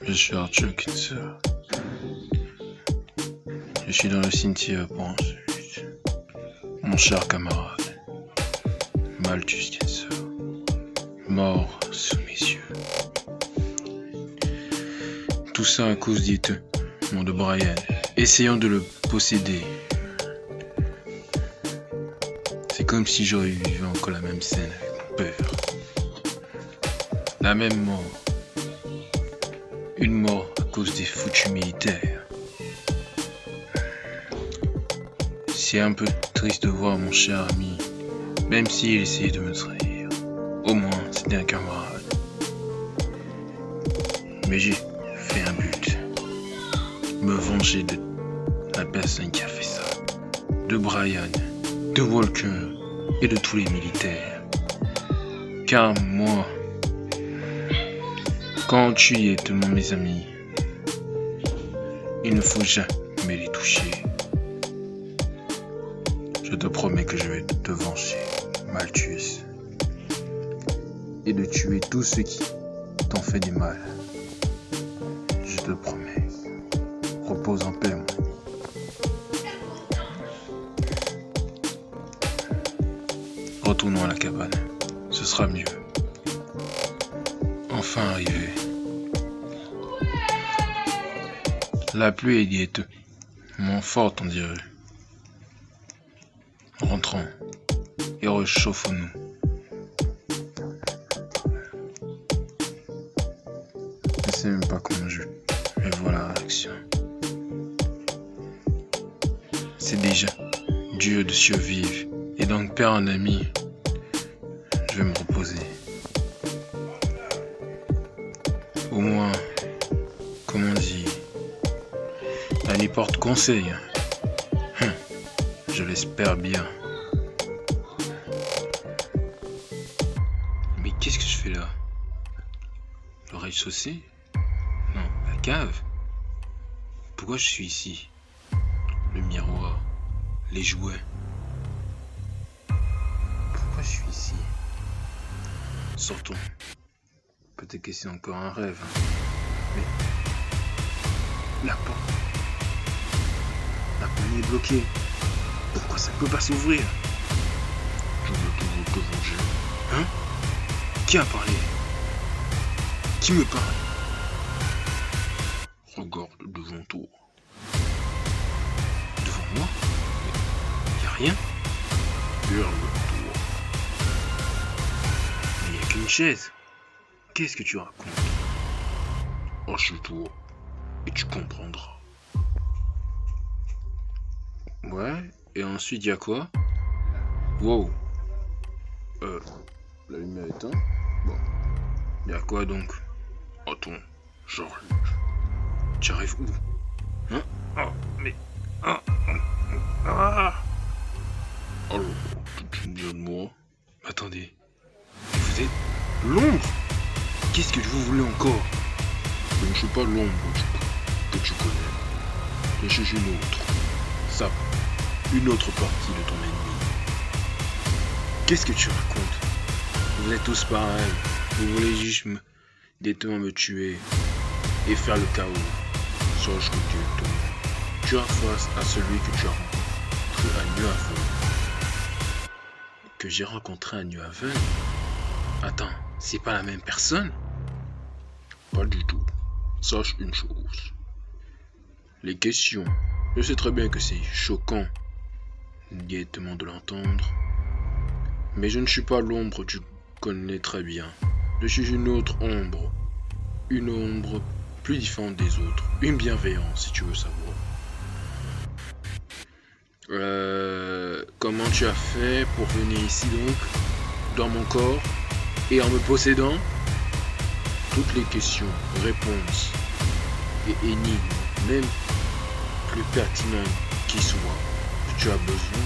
Je suis Arthur Kinser. Je suis dans le cimetière pour ensuite. Mon cher camarade, Malthus Kinser, mort sous mes yeux. Tout ça à cause mon de Brian, essayant de le posséder. C'est comme si j'aurais vécu encore la même scène avec mon père. La même mort. Une mort à cause des foutus militaires. C'est un peu triste de voir mon cher ami, même s'il essayait de me trahir. Au moins, c'était un camarade. Mais j'ai fait un but. Me venger de la personne qui a fait ça. De Brian, de Walker et de tous les militaires. Car moi, quand tu y es tellement mes amis, il ne faut jamais les toucher. Je te promets que je vais te venger, Malthus, et de tuer tous ceux qui t'ont fait du mal. Je te promets. Repose en paix, mon ami. Retournons à la cabane. Ce sera mieux. Enfin arrivé. La pluie est moins forte, on dirait. Rentrons et réchauffons-nous. Je sais même pas comment je vais voir la réaction. C'est déjà dur de survivre et donc perdre un ami. Je vais me reposer. Au moins, comme on dit, Annie porte conseil. Je l'espère bien. Mais qu'est-ce que je fais là? Le rez-de-chaussée? Non, la cave? Pourquoi je suis ici? Le miroir, les jouets. Pourquoi je suis ici? Sortons. Peut-être que c'est encore un rêve. Mais la porte est bloquée. Pourquoi ça ne peut pas s'ouvrir? Je veux toujours te venger. Hein? Qui a parlé? Qui me parle? Regarde devant toi. Devant moi? Mais y a rien? Derrière toi. Mais y a qu'une chaise. Qu'est-ce que tu racontes? Assieds-toi et tu comprendras. Ouais, et ensuite y a quoi? Wow. La lumière est éteinte. Bon. Y a quoi donc? Attends, j'arrive. Tu arrives où? Hein? Oh, mais... Ah! Ah! Alors, tu me viens de moi? Attendez. Vous êtes l'ombre? Qu'est-ce que vous voulez encore? Je ne suis pas l'ombre que tu connais. Je suis une autre. Ça, une autre partie de ton ennemi. Qu'est-ce que tu racontes? Vous êtes tous pareils. Vous voulez juste détendre me tuer et faire le chaos. Sache que tu as face à celui que tu as rencontré à New Haven. Que j'ai rencontré à New Haven? Attends, c'est pas la même personne? Pas du tout. Sache une chose. Les questions. Je sais très bien que c'est choquant directement de l'entendre. Mais je ne suis pas l'ombre, tu connais très bien. Je suis une autre ombre. Une ombre plus différente des autres. Une bienveillance, si tu veux savoir. Comment tu as fait pour venir ici donc, dans mon corps, et en me possédant? Toutes les questions, réponses et énigmes, même plus pertinentes qui soient, que tu as besoin,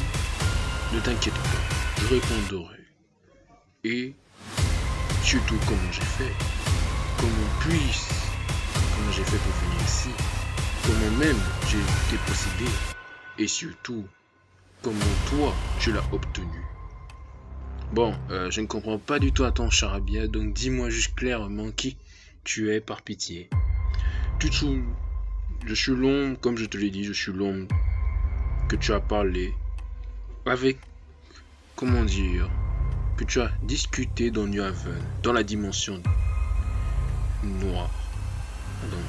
ne t'inquiète pas, je répondrai. Et surtout comment j'ai fait, comment j'ai fait pour venir ici, comment même j'ai été possédé, et surtout comment toi tu l'as obtenu. Bon, je ne comprends pas du tout à ton charabia, donc dis-moi juste clairement qui tu es par pitié. Tu te souviens, je suis l'ombre, comme je te l'ai dit, je suis l'ombre que tu as parlé avec, comment dire, que tu as discuté dans New Haven, dans la dimension noire.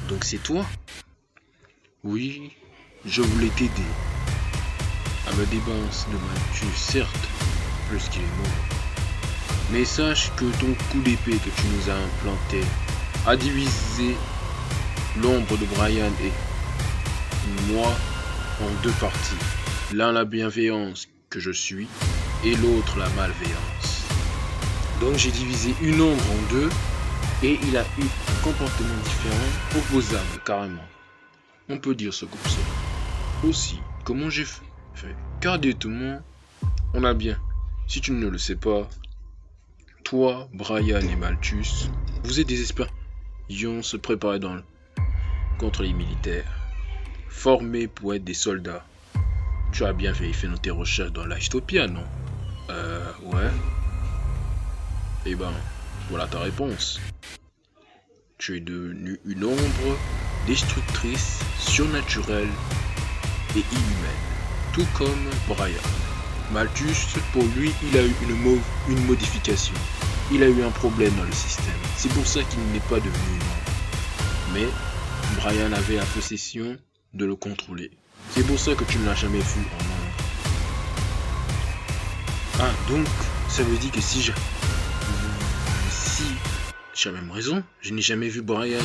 Donc c'est toi? Oui, je voulais t'aider à me débarrasser de Malthus, certes, plus qu'il est mort. Mais sache que ton coup d'épée que tu nous as implanté a divisé l'ombre de Brian et moi en deux parties. L'un la bienveillance que je suis et l'autre la malveillance. Donc j'ai divisé une ombre en deux et il a eu un comportement différent, opposable carrément. On peut dire ce comme ça. Aussi, comment j'ai fait? Car directement, on a bien. Si tu ne le sais pas, toi, Brian et Malthus, vous êtes des espions se préparer contre les militaires, formés pour être des soldats. Tu as bien vérifié dans tes recherches dans l'Achtopia, non? Ouais. Eh ben, voilà ta réponse. Tu es devenu une ombre destructrice, surnaturelle et inhumaine. Tout comme Brian. Malthus, pour lui, il a eu une modification. Il a eu un problème dans le système. C'est pour ça qu'il n'est pas devenu une ombre. Mais Brian avait la possession de le contrôler. C'est pour ça que tu ne l'as jamais vu en ombre. Ah, donc, ça veut dire que si j'ai même raison, je n'ai jamais vu Brian.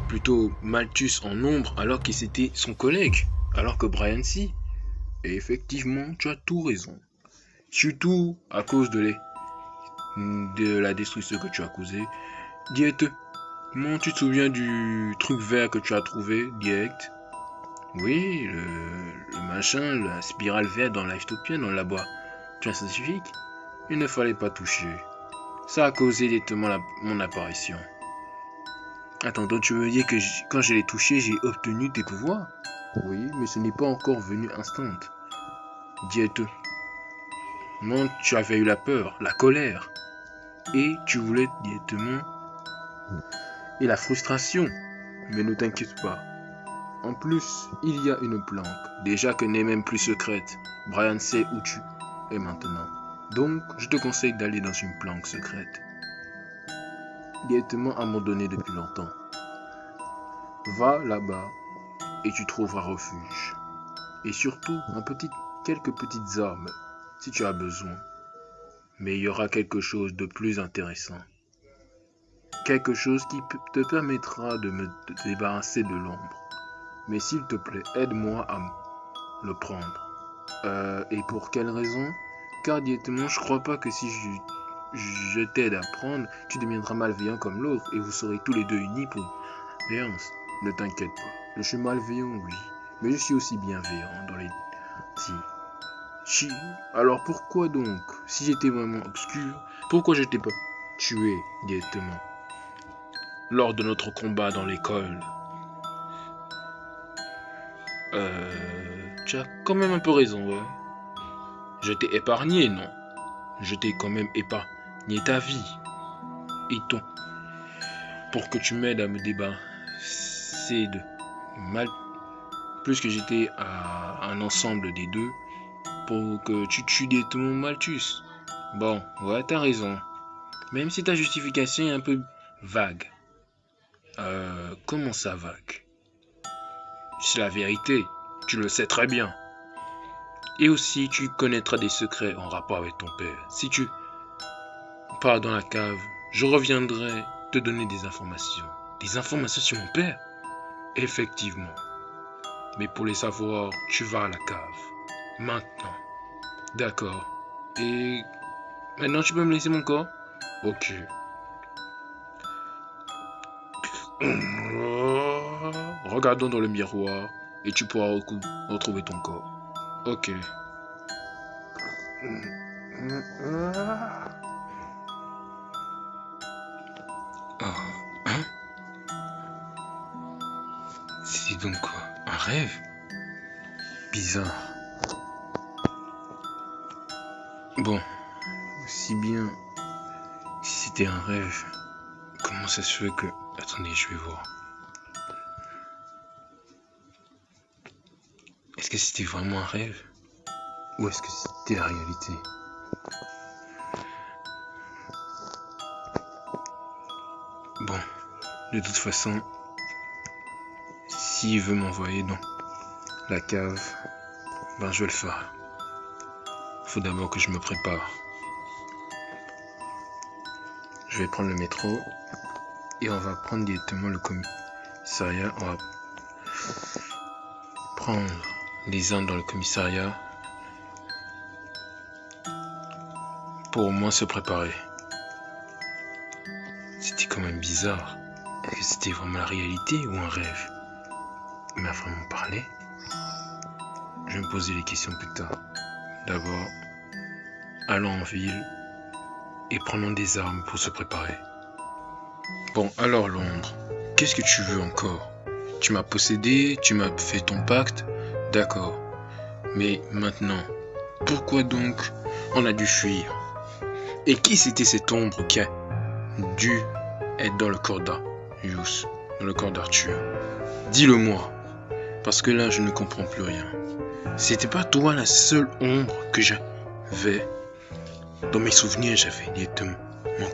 Plutôt Malthus en ombre alors que c'était son collègue. Alors que Brian si. Et effectivement, tu as tout raison. Surtout à cause de la destruction que tu as causée. Directement, tu te souviens du truc vert que tu as trouvé, direct? Oui, le machin, la spirale verte dans l'Achtopia, dans le laboratoire scientifique. Il ne fallait pas toucher. Ça a causé directement mon apparition. Attends, donc tu veux dire que quand je l'ai touché, j'ai obtenu tes pouvoirs? Oui, mais ce n'est pas encore venu instant. Directement, tu avais eu la peur, la colère. Et tu voulais directement... Et la frustration. Mais ne t'inquiète pas. En plus, il y a une planque. Déjà que n'est même plus secrète. Brian sait où tu es maintenant. Donc, je te conseille d'aller dans une planque secrète. Directement abandonnée depuis longtemps. Va là-bas et tu trouveras refuge. Et surtout, quelques petites armes, si tu as besoin. Mais il y aura quelque chose de plus intéressant. Quelque chose qui te permettra de me débarrasser de l'ombre. Mais s'il te plaît, aide-moi à le prendre. Et pour quelle raison? Car directement, je crois pas que si je t'aide à prendre, tu deviendras malveillant comme l'autre et vous serez tous les deux unis pour bienveillance. Ne t'inquiète pas. Je suis malveillant, oui. Mais je suis aussi bienveillant dans les... Alors pourquoi donc, si j'étais vraiment obscur, pourquoi je t'ai pas tué directement lors de notre combat dans l'école? Tu as quand même un peu raison, ouais. Je t'ai épargné, non? Je t'ai quand même épargné ta vie. Et ton... Pour que tu m'aides à me débarrasser de mal... Plus que j'étais à un ensemble des deux, pour que tu tues directement Malthus. Bon, ouais, t'as raison. Même si ta justification est un peu vague. Comment ça vague? C'est la vérité, tu le sais très bien. Et aussi, tu connaîtras des secrets en rapport avec ton père. Si tu pars dans la cave, je reviendrai te donner des informations. Des informations sur mon père? Effectivement. Mais pour les savoir, tu vas à la cave. Maintenant. D'accord. Et maintenant, tu peux me laisser mon corps? Ok. Regardons dans le miroir et tu pourras retrouver ton corps. Ok. Hein? C'est donc quoi? Un rêve? Bizarre. Bon, si bien si c'était un rêve, comment ça se fait que... Attendez, je vais voir. que c'était vraiment un rêve? Ou est-ce que c'était la réalité? Bon, de toute façon, s'il veut m'envoyer dans la cave, ben je vais le faire. Faut d'abord que je me prépare. Je vais prendre le métro et on va prendre directement le commissariat. On va prendre les uns dans le commissariat pour au moins se préparer. C'était quand même bizarre. Est-ce que c'était vraiment la réalité ou un rêve? Il m'a vraiment parlé? Je vais me poser les questions plus tard. D'abord, allons en ville et prenons des armes pour se préparer. Bon, alors Londres, qu'est-ce que tu veux encore? Tu m'as possédé, tu m'as fait ton pacte, d'accord. Mais maintenant, pourquoi donc on a dû fuir? Et qui c'était cette ombre qui a dû être dans le corps d'Arius, dans le corps d'Arthur? Dis-le-moi, parce que là je ne comprends plus rien. C'était pas toi la seule ombre que j'avais. Dans mes souvenirs, j'avais directement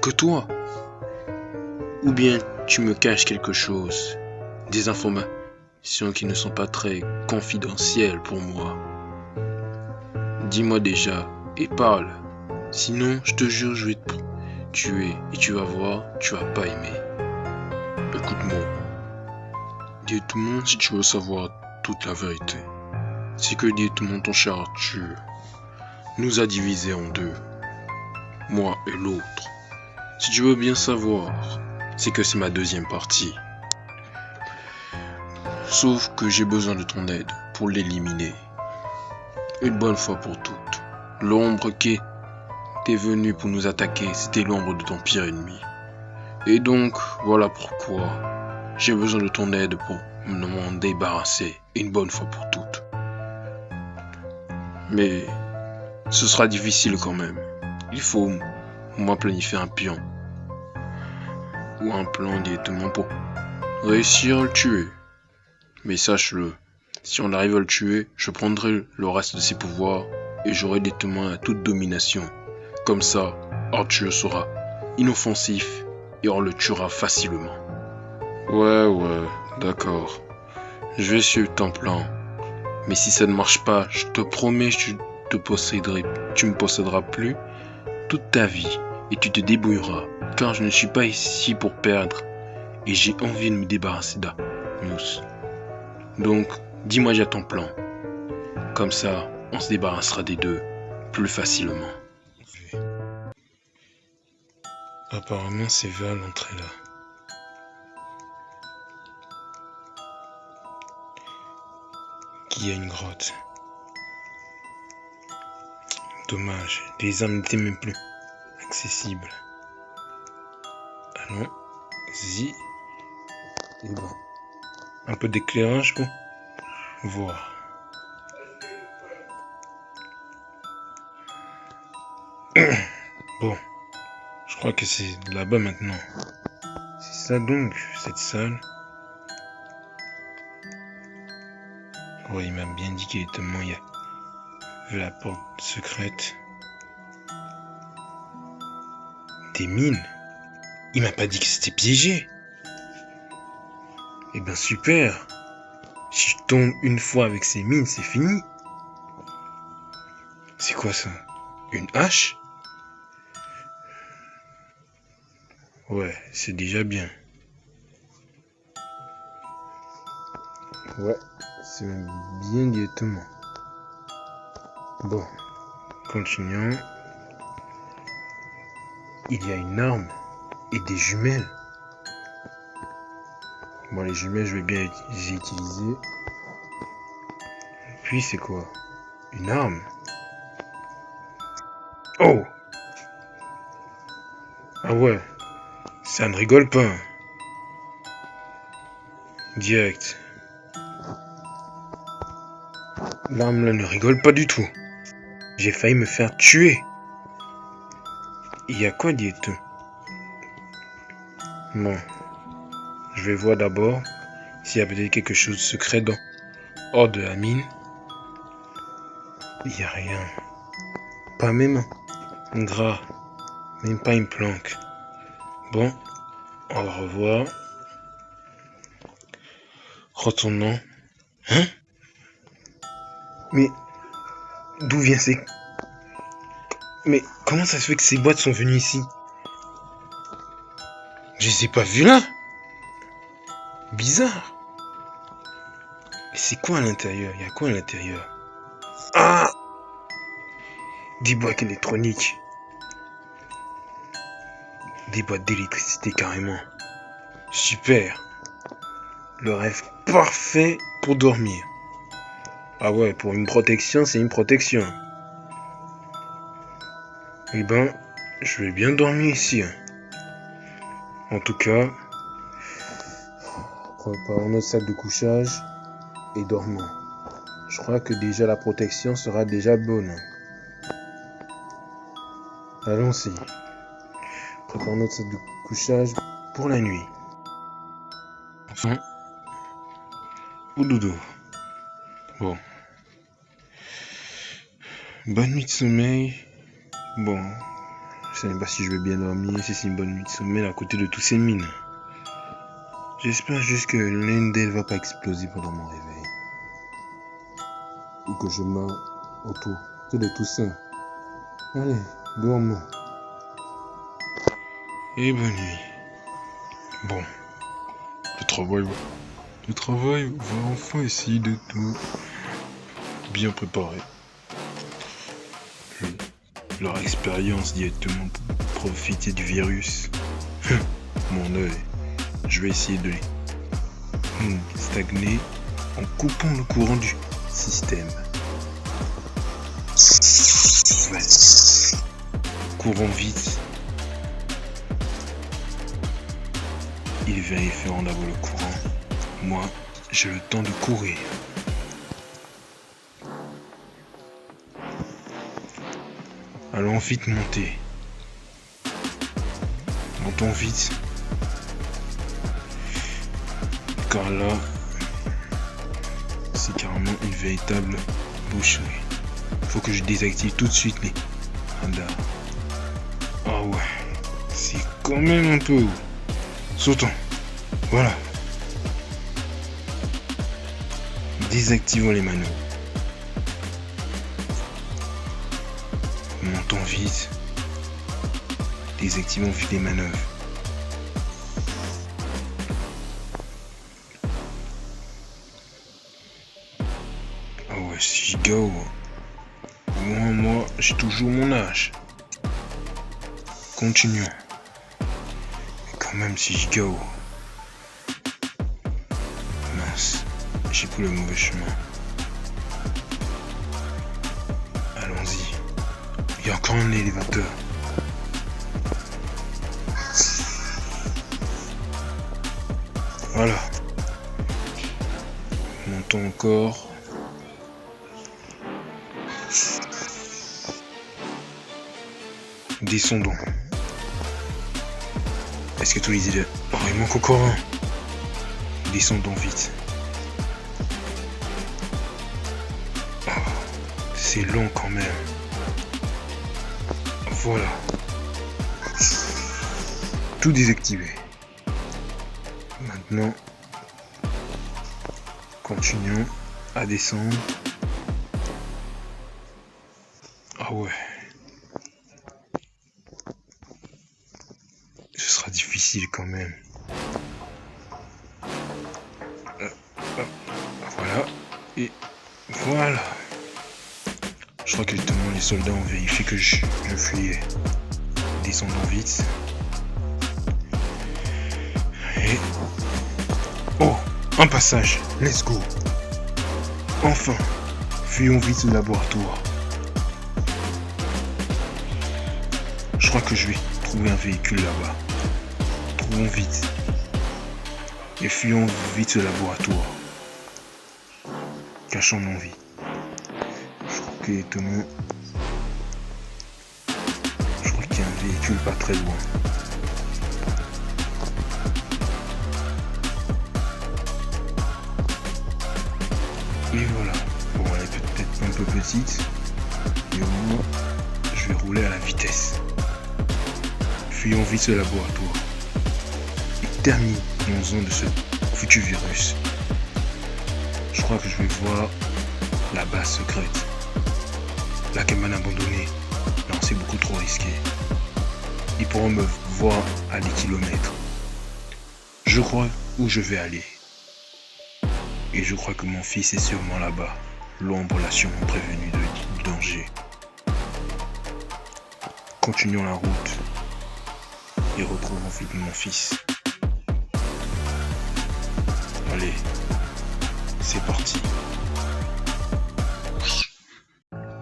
que toi. Ou bien tu me caches quelque chose, des informations qui ne sont pas très confidentielles pour moi. Dis-moi déjà et parle. Sinon, je te jure, je vais te tuer et tu vas voir, tu vas pas aimer. Écoute-moi. Dis-moi si tu veux savoir toute la vérité. C'est que directement ton cher Arthur nous a divisés en deux, moi et l'autre. Si tu veux bien savoir, c'est que c'est ma deuxième partie. Sauf que j'ai besoin de ton aide pour l'éliminer. Une bonne fois pour toutes. L'ombre qui était venue pour nous attaquer, c'était l'ombre de ton pire ennemi. Et donc, voilà pourquoi j'ai besoin de ton aide pour m'en débarrasser une bonne fois pour toutes. Mais ce sera difficile quand même. Il faut au moins planifier un pion. Ou un plan directement pour réussir à le tuer. Mais sache-le, si on arrive à le tuer, je prendrai le reste de ses pouvoirs et j'aurai directement toute domination. Comme ça, Arthur sera inoffensif et on le tuera facilement. Ouais, d'accord. Je vais suivre ton plan. Mais si ça ne marche pas, je te promets, tu me posséderas plus toute ta vie et tu te débrouilleras. Car je ne suis pas ici pour perdre et j'ai envie de me débarrasser d'Arius. Donc, dis-moi déjà ton plan. Comme ça, on se débarrassera des deux plus facilement. Apparemment, c'est vers l'entrée là. Qu'il y a une grotte. Dommage, les armes n'étaient même plus accessibles. Allons-y. Et bon. Un peu d'éclairage pour voir. Bon, je crois que c'est là-bas maintenant. C'est ça donc, cette salle. Ouais, il m'a bien dit qu'il était il y avait la porte secrète. Des mines. Il m'a pas dit que c'était piégé. Eh ben super. Si je tombe une fois avec ces mines, c'est fini. C'est quoi ça? Une hache? Ouais, c'est déjà bien. Ouais, c'est même bien directement. Bon, continuons. Il y a une arme et des jumelles. Bon, les jumelles, je vais bien les utiliser. Puis, c'est quoi? Une arme? Oh! Ah ouais, ça ne rigole pas. Direct. L'arme là ne rigole pas du tout. J'ai failli me faire tuer. Il y a quoi direct? Bon. Je vais voir d'abord s'il y a peut-être quelque chose de secret hors de la mine. Il n'y a rien. Pas même un gras. Même pas une planque. Bon, au revoir. Retournons. Hein? Mais d'où vient ces... Mais comment ça se fait que ces boîtes sont venues ici? Je les ai pas vues là. Bizarre. Mais c'est quoi à l'intérieur? Il y a quoi à l'intérieur? Ah! Des boîtes électroniques. Des boîtes d'électricité carrément. Super. Le rêve parfait pour dormir. Ah ouais, pour une protection, c'est une protection. Eh ben, je vais bien dormir ici. En tout cas, préparons notre sac de couchage et dormons. Je crois que déjà la protection sera déjà bonne. Allons-y. Préparons notre sac de couchage pour la nuit. Enfin, au dodo. Bon. Bonne nuit de sommeil. Bon, je sais même pas si je vais bien dormir, si c'est une bonne nuit de sommeil à côté de tous ces mines. J'espère juste que l'une d'elles va pas exploser pendant mon réveil. Ou que je meurs autour de tout ça. Allez, dormons. Et bonne nuit. Bon, le travail va enfin essayer de tout bien préparer. Leur expérience directement pour profiter du virus. Mon œil, je vais essayer de les stagner en coupant le courant du système. Ouais. Courons vite. Ils vérifieront d'abord le courant. Moi, j'ai le temps de courir. Allons vite monter. Montons vite. Car là, c'est carrément une véritable boucherie. Faut que je désactive tout de suite les radars. Ah ouais, c'est quand même un peu haut. Sautons. Voilà. Désactivons les manœuvres. Montons vite. Désactivons vite les manœuvres. Ah ouais, c'est giga haut. Moi, j'ai toujours mon âge. Continuons. Mais quand même, c'est giga haut. Mince, j'ai pris le mauvais chemin. Allons-y. Il y a encore un élévateur. Voilà. Montons encore. Descendons. Est-ce que tous les élèves... Oh, il manque encore un. Descendons vite. Oh, c'est long quand même. Voilà. Tout désactivé. Maintenant, continuons à descendre. Ah ouais. Ce sera difficile quand même. Voilà. Et voilà. Je crois que justement les soldats ont vérifié que je fuyais. Descendons vite. Et... Oh, un passage. Let's go. Enfin. Fuyons vite le laboratoire. Je crois que je vais trouver un véhicule là-bas. Trouvons vite. Et fuyons vite ce laboratoire. Cachons nos vies. Je crois qu'il y a un véhicule pas très loin. Et voilà. Bon, elle est peut-être un peu petite. Je vais rouler à la vitesse. Fuyons vite ce laboratoire. Et terminons-en de ce foutu virus. Je crois que je vais voir la base secrète. La cabane abandonnée. Non, c'est beaucoup trop risqué. Ils pourront me voir à des kilomètres. Je crois où je vais aller. Et je crois que mon fils est sûrement là-bas. L'ombre l'a sûrement prévenu du danger. Continuons la route. Et retrouvons vite mon fils. Allez. C'est parti.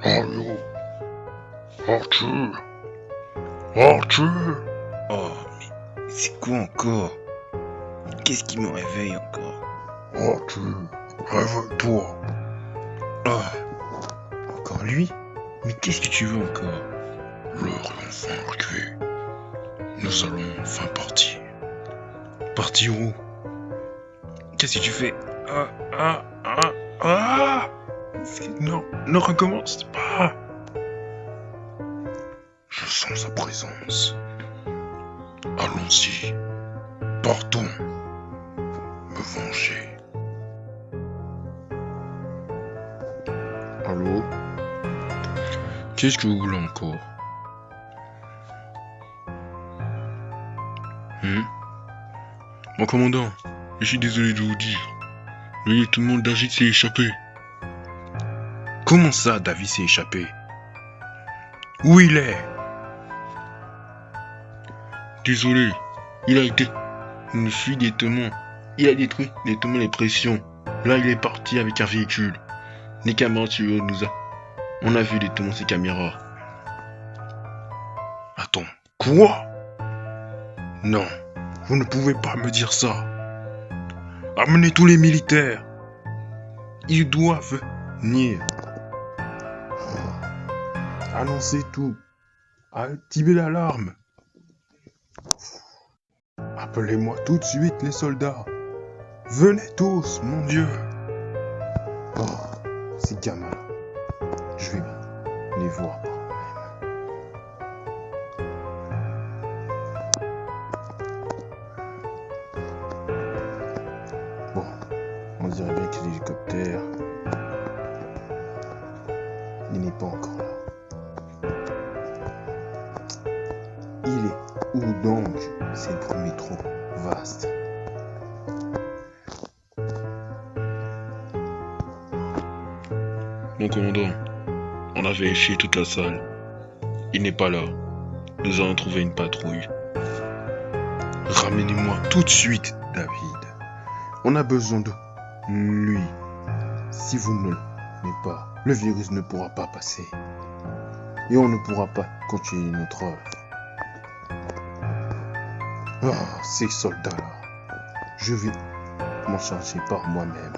Allô? Arthur? Arthur? Oh, mais c'est quoi encore? Qu'est-ce qui me réveille encore? Arthur, réveille-toi. Oh, encore lui? Mais qu'est-ce que tu veux encore? L'heure est enfin arrivée. Nous allons enfin partir. Partir où? Qu'est-ce que tu fais? Non, ne recommence pas. Je sens sa présence. Allons-y. Partons. Me venger. Allô? Qu'est-ce que vous voulez encore? Mon commandant, je suis désolé de vous dire. Le lieutenant David s'est échappé. Comment ça, David s'est échappé? Où il est? Désolé, il a été une fuite des témoins. Il a détruit les témoins les pressions. Là, il est parti avec un véhicule. Les caméras sur eux nous a. On a vu les témoins ces caméras. Attends, quoi? Non, vous ne pouvez pas me dire ça. Amenez tous les militaires. Ils doivent venir. Annoncez tout. Activez l'alarme. Appelez-moi tout de suite les soldats. Venez tous, mon Dieu. Oh, ces gamins. Je vais les voir par moi-même. Bon, on dirait bien que l'hélicoptère, il n'est pas encore là. Il est où donc? C'est le premier trou vaste. Mon commandant, on a vérifié toute la salle. Il n'est pas là. Nous allons trouver une patrouille. Ramenez-moi tout de suite, David. On a besoin de lui. Si vous ne l'êtes pas, le virus ne pourra pas passer. Et on ne pourra pas continuer notre œuvre. Ah, ces soldats-là. Je vais m'en charger par moi-même.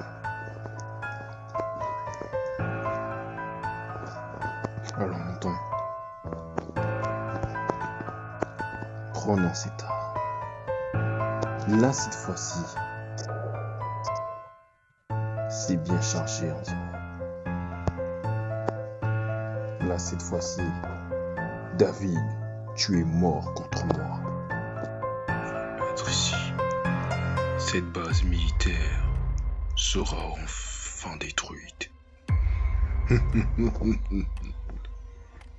Alors, montons. Prenons cette arme. Là, cette fois-ci, c'est bien chargé, on dirait. Là, cette fois-ci, David, tu es mort contre moi. Être ici. Cette base militaire sera enfin détruite.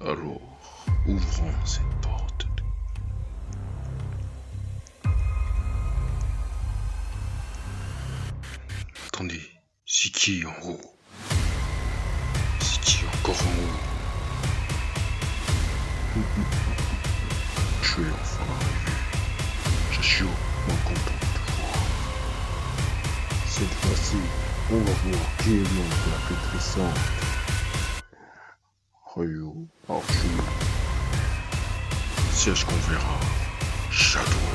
Alors, ouvrons cette porte. Attendez, c'est qui en haut? C'est qui encore en haut? Tu es enfin arrivé. Je suis moins content de te voir. Cette fois-ci, on va voir qui est l'ombre la plus puissante. Ryu, Arthur. C'est ce qu'on verra. Shadow.